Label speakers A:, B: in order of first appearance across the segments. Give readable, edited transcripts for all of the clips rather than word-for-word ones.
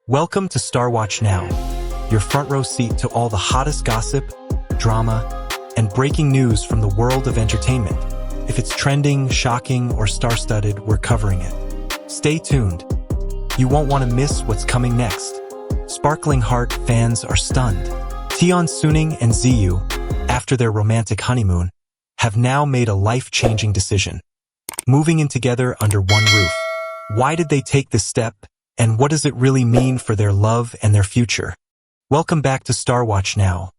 A: Welcome to Starwatch Now, your front row seat to all the hottest gossip, drama, and breaking news from the world of entertainment. If it's trending, shocking, or star-studded, we're covering it. Stay tuned. You won't want to miss what's coming next. Sparkling Heart fans are stunned. Tian Xuning and Ziyu, after their romantic honeymoon, have now made a life-changing decision. Moving in together under one roof. Why did they take this step? And what does it really mean for their love and their future? Welcome back to Starwatch Now,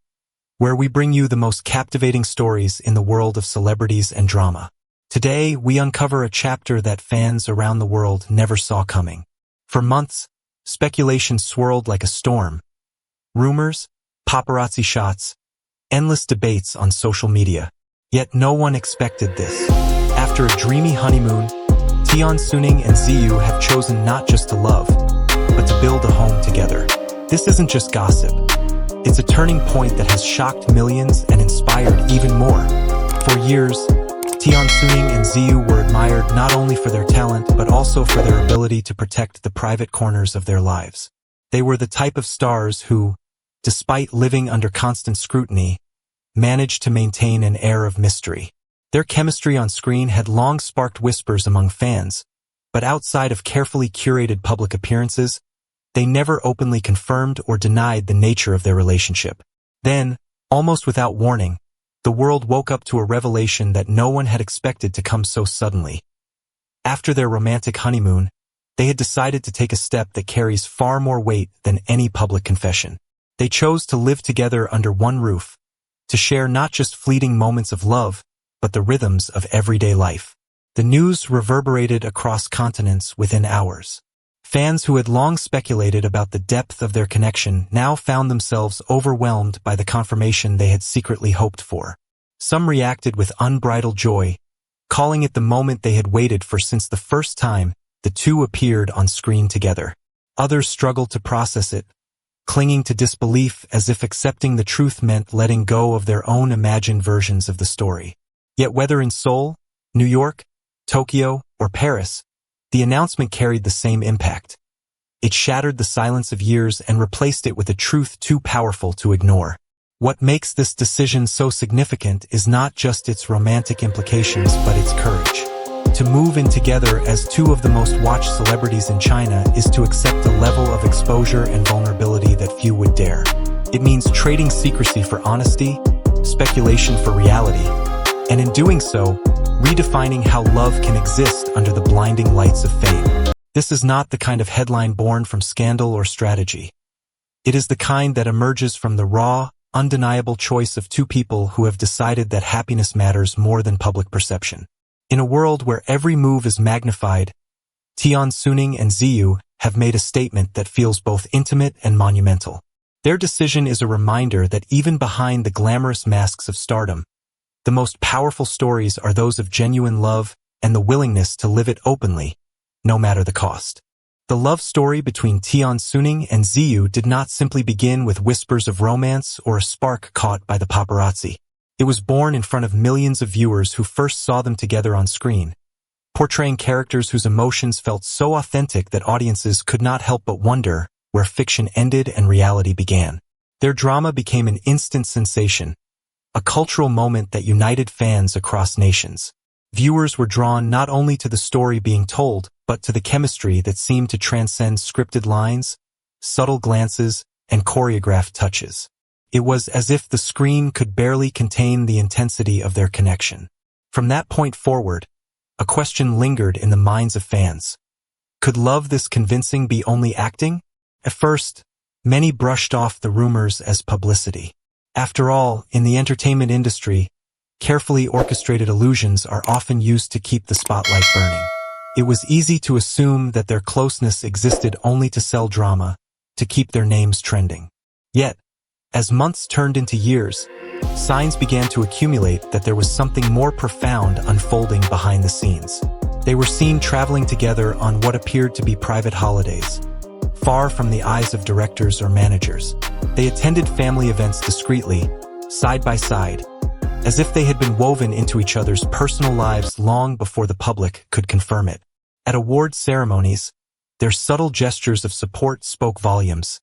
A: where we bring you the most captivating stories in the world of celebrities and drama. Today, we uncover a chapter that fans around the world never saw coming. For months, speculation swirled like a storm. Rumors, paparazzi shots, endless debates on social media. Yet no one expected this. After a dreamy honeymoon, Tian Xuning and Ziyu have chosen not just to love, but to build a home together. This isn't just gossip. It's a turning point that has shocked millions and inspired even more. For years, Tian Xuning and Ziyu were admired not only for their talent, but also for their ability to protect the private corners of their lives. They were the type of stars who, despite living under constant scrutiny, managed to maintain an air of mystery. Their chemistry on screen had long sparked whispers among fans, but outside of carefully curated public appearances, they never openly confirmed or denied the nature of their relationship. Then, almost without warning, the world woke up to a revelation that no one had expected to come so suddenly. After their romantic honeymoon, they had decided to take a step that carries far more weight than any public confession. They chose to live together under one roof, to share not just fleeting moments of love, but the rhythms of everyday life. The news reverberated across continents within hours. Fans who had long speculated about the depth of their connection now found themselves overwhelmed by the confirmation they had secretly hoped for. Some reacted with unbridled joy, calling it the moment they had waited for since the first time the two appeared on screen together. Others struggled to process it, clinging to disbelief as if accepting the truth meant letting go of their own imagined versions of the story. Yet whether in Seoul, New York, Tokyo, or Paris, the announcement carried the same impact. It shattered the silence of years and replaced it with a truth too powerful to ignore. What makes this decision so significant is not just its romantic implications, but its courage. To move in together as two of the most watched celebrities in China is to accept a level of exposure and vulnerability that few would dare. It means trading secrecy for honesty, speculation for reality, and in doing so, redefining how love can exist under the blinding lights of fame. This is not the kind of headline born from scandal or strategy. It is the kind that emerges from the raw, undeniable choice of two people who have decided that happiness matters more than public perception. In a world where every move is magnified, Tian Xuning and Ziyu have made a statement that feels both intimate and monumental. Their decision is a reminder that even behind the glamorous masks of stardom, the most powerful stories are those of genuine love and the willingness to live it openly, no matter the cost. The love story between Tian Xuning and Ziyu did not simply begin with whispers of romance or a spark caught by the paparazzi. It was born in front of millions of viewers who first saw them together on screen, portraying characters whose emotions felt so authentic that audiences could not help but wonder where fiction ended and reality began. Their drama became an instant sensation, a cultural moment that united fans across nations. Viewers were drawn not only to the story being told, but to the chemistry that seemed to transcend scripted lines, subtle glances, and choreographed touches. It was as if the screen could barely contain the intensity of their connection. From that point forward, a question lingered in the minds of fans. Could love this convincing be only acting? At first, many brushed off the rumors as publicity. After all, in the entertainment industry, carefully orchestrated illusions are often used to keep the spotlight burning. It was easy to assume that their closeness existed only to sell drama, to keep their names trending. Yet, as months turned into years, signs began to accumulate that there was something more profound unfolding behind the scenes. They were seen traveling together on what appeared to be private holidays, far from the eyes of directors or managers. They attended family events discreetly, side by side, as if they had been woven into each other's personal lives long before the public could confirm it. At award ceremonies, Their subtle gestures of support spoke volumes,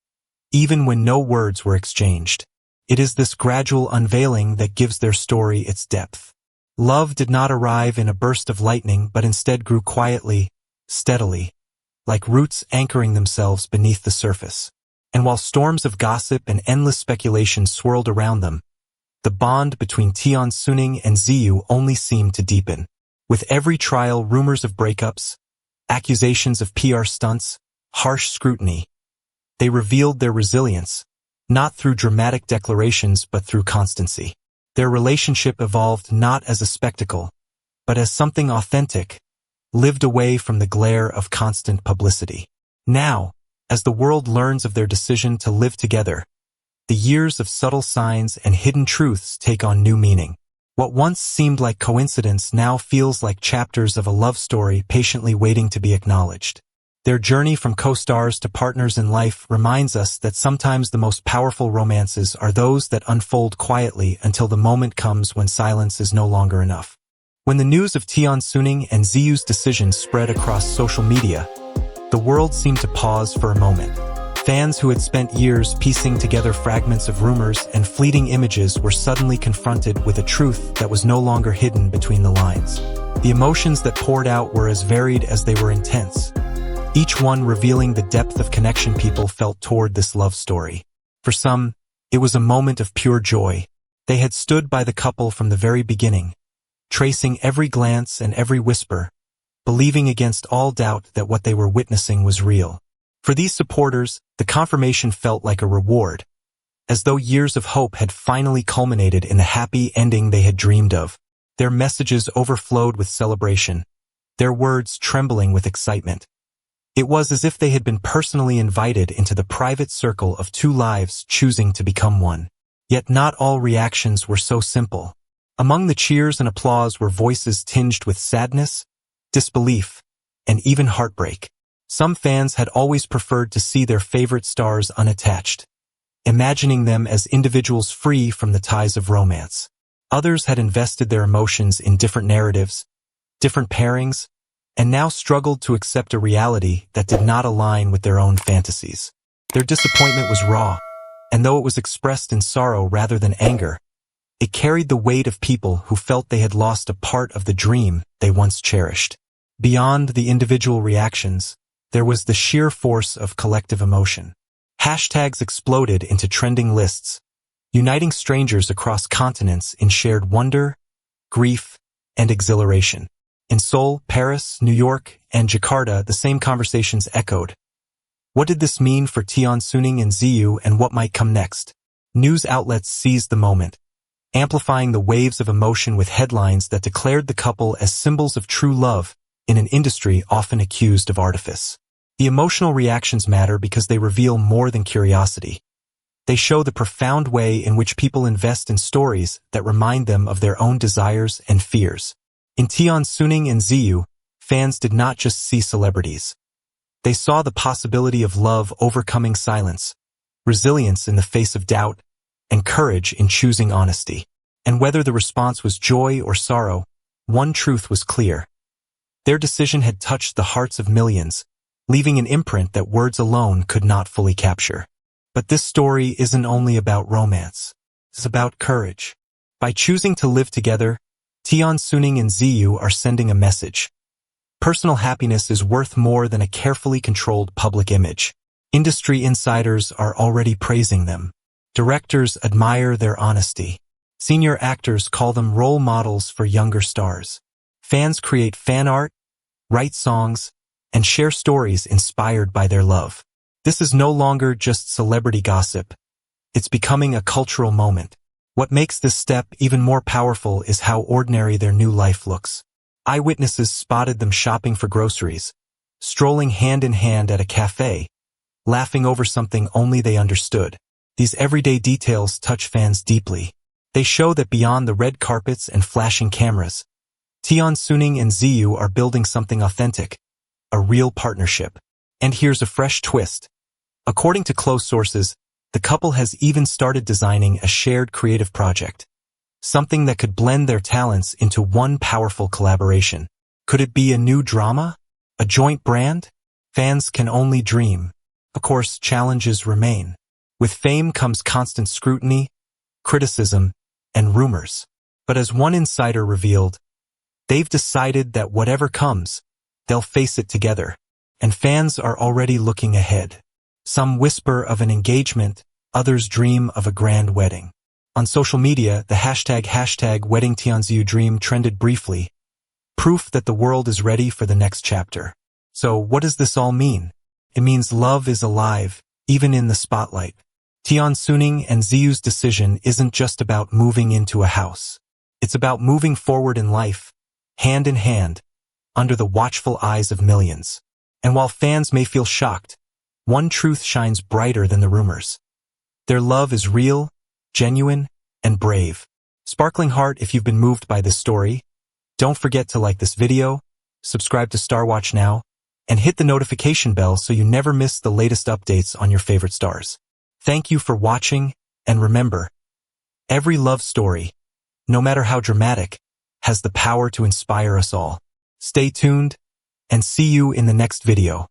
A: even when no words were exchanged. It is this gradual unveiling that gives their story its depth. Love did not arrive in a burst of lightning, but instead grew quietly, steadily, like roots anchoring themselves beneath the surface. And while storms of gossip and endless speculation swirled around them, the bond between Tian Xuning and Ziyu only seemed to deepen. With every trial, rumors of breakups, accusations of PR stunts, harsh scrutiny, they revealed their resilience, not through dramatic declarations but through constancy. Their relationship evolved not as a spectacle, but as something authentic, lived away from the glare of constant publicity. Now, as the world learns of their decision to live together, the years of subtle signs and hidden truths take on new meaning. What once seemed like coincidence now feels like chapters of a love story patiently waiting to be acknowledged. Their journey from co-stars to partners in life reminds us that sometimes the most powerful romances are those that unfold quietly until the moment comes when silence is no longer enough. When the news of Tian Xuning and Ziyu's decision spread across social media, the world seemed to pause for a moment. Fans who had spent years piecing together fragments of rumors and fleeting images were suddenly confronted with a truth that was no longer hidden between the lines. The emotions that poured out were as varied as they were intense, each one revealing the depth of connection people felt toward this love story. For some, it was a moment of pure joy. They had stood by the couple from the very beginning, tracing every glance and every whisper, believing against all doubt that what they were witnessing was real. For these supporters, the confirmation felt like a reward, as though years of hope had finally culminated in the happy ending they had dreamed of. Their messages overflowed with celebration, their words trembling with excitement. It was as if they had been personally invited into the private circle of two lives choosing to become one. Yet not all reactions were so simple. Among the cheers and applause were voices tinged with sadness, disbelief, and even heartbreak. Some fans had always preferred to see their favorite stars unattached, imagining them as individuals free from the ties of romance. Others had invested their emotions in different narratives, different pairings, and now struggled to accept a reality that did not align with their own fantasies. Their disappointment was raw, and though it was expressed in sorrow rather than anger, it carried the weight of people who felt they had lost a part of the dream they once cherished. Beyond the individual reactions, there was the sheer force of collective emotion. Hashtags exploded into trending lists, uniting strangers across continents in shared wonder, grief, and exhilaration. In Seoul, Paris, New York, and Jakarta, the same conversations echoed. What did this mean for Tian Xuning and Ziyu, and what might come next? News outlets seized the moment, amplifying the waves of emotion with headlines that declared the couple as symbols of true love in an industry often accused of artifice. The emotional reactions matter because they reveal more than curiosity. They show the profound way in which people invest in stories that remind them of their own desires and fears. In Tian Xuning and Ziyu, fans did not just see celebrities. They saw the possibility of love overcoming silence, resilience in the face of doubt, and courage in choosing honesty. And whether the response was joy or sorrow, one truth was clear. Their decision had touched the hearts of millions, leaving an imprint that words alone could not fully capture. But this story isn't only about romance. It's about courage. By choosing to live together, Tian Xuning and Ziyu are sending a message. Personal happiness is worth more than a carefully controlled public image. Industry insiders are already praising them. Directors admire their honesty. Senior actors call them role models for younger stars. Fans create fan art, write songs, and share stories inspired by their love. This is no longer just celebrity gossip. It's becoming a cultural moment. What makes this step even more powerful is how ordinary their new life looks. Eyewitnesses spotted them shopping for groceries, strolling hand in hand at a cafe, laughing over something only they understood. These everyday details touch fans deeply. They show that beyond the red carpets and flashing cameras, Tian Xuning and Ziyu are building something authentic, a real partnership. And here's a fresh twist. According to close sources, the couple has even started designing a shared creative project, something that could blend their talents into one powerful collaboration. Could it be a new drama? A joint brand? Fans can only dream. Of course, challenges remain. With fame comes constant scrutiny, criticism, and rumors. But as one insider revealed, they've decided that whatever comes, they'll face it together. And fans are already looking ahead. Some whisper of an engagement, others dream of a grand wedding. On social media, the hashtag wedding Tian Xuning dream trended briefly, proof that the world is ready for the next chapter. So what does this all mean? It means love is alive, even in the spotlight. Tian Xuning and Ziyu's decision isn't just about moving into a house. It's about moving forward in life, hand in hand, under the watchful eyes of millions. And while fans may feel shocked, one truth shines brighter than the rumors. Their love is real, genuine, and brave. Sparkling heart, if you've been moved by this story, don't forget to like this video, subscribe to Starwatch now, and hit the notification bell so you never miss the latest updates on your favorite stars. Thank you for watching, and remember, every love story, no matter how dramatic, has the power to inspire us all. Stay tuned, and see you in the next video.